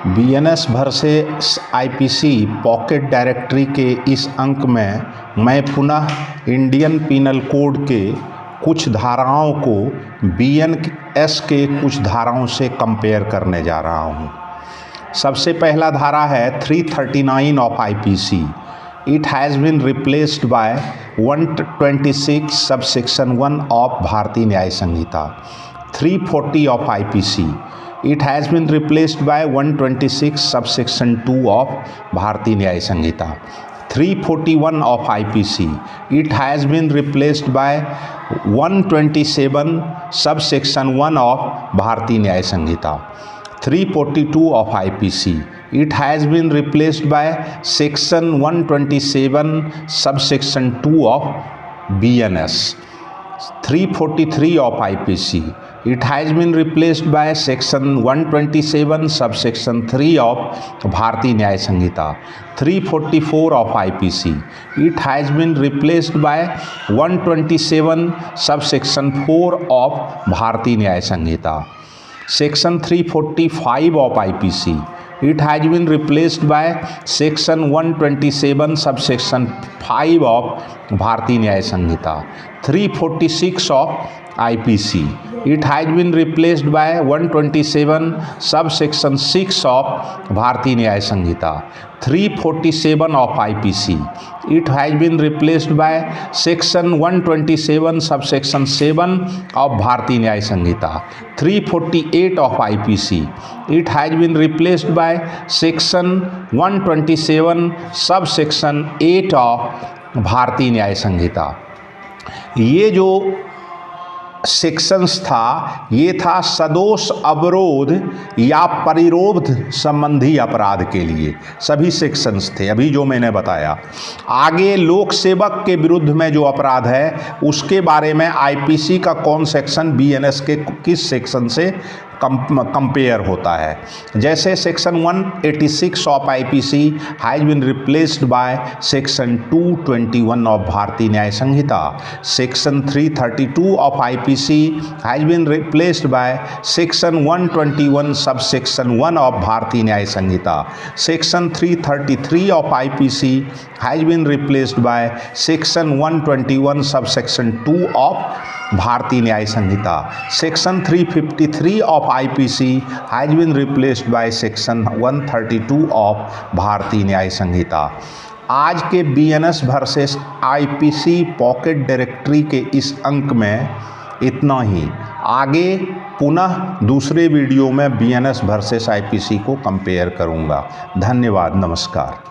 BNS versus IPC pocket directory के इस अंक में मैं पुनः इंडियन पीनल कोड के कुछ धाराओं को बीएनएस के कुछ धाराओं से कंपेयर करने जा रहा हूँ। सबसे पहला धारा है 339 of IPC. It has been replaced by 126 subsection 1 of Bharatiya Nyaya Sanhita. 340 of IPC. It has been replaced by 126 subsection 2 of भारतीय न्याय संहिता। 341 of IPC. It has been replaced by 127 subsection 1 of भारतीय न्याय संहिता। 342 of IPC. It has been replaced by section 127 subsection 2 of BNS। 343 of IPC. It has been replaced by section 127 subsection 3 of भारतीय न्याय संहिता। 344 of IPC. It has been replaced by 127 subsection 4 of भारतीय न्याय संहिता। Section 345 of IPC. It has been replaced by section 127 subsection 5 of भारतीय न्याय संहिता। 346 of IPC. It has been replaced by 127 subsection 6 of भारतीय न्याय संहिता। 347 of IPC. It has been replaced by section 127 subsection 7 of भारतीय न्याय संहिता। 348 of IPC. It has been replaced by section 127 subsection 8 of भारतीय न्याय संहिता। ये जो sections था ये था सदोष अवरोध या परिरोध संबंधी अपराध के लिए सभी सेक्शंस थे अभी जो मैंने बताया। आगे लोक सेवक के विरुद्ध में जो अपराध है उसके बारे में आईपीसी का कौन सेक्शन बीएनएस के किस सेक्शन से कंपेयर होता है। जैसे section 186 of IPC has been replaced by section 221 of Bharatiya Nyaya Sanhita. Section 332 of IPC has been replaced by section 121 subsection 1 of Bharatiya Nyaya Sanhita. Section 333 of IPC has been replaced by section 121 subsection 2 of Bharatiya Nyaya Sanhita. Section 353 of IPC has been replaced by section 132 of Bharatiya Nyaya Sanhita. आज के BNS versus IPC pocket directory के इस अंक में इतना ही। आगे पुनः दूसरे वीडियो में बीएनएस वर्सेस आईपीसी को कंपेयर करूंगा। धन्यवाद, नमस्कार।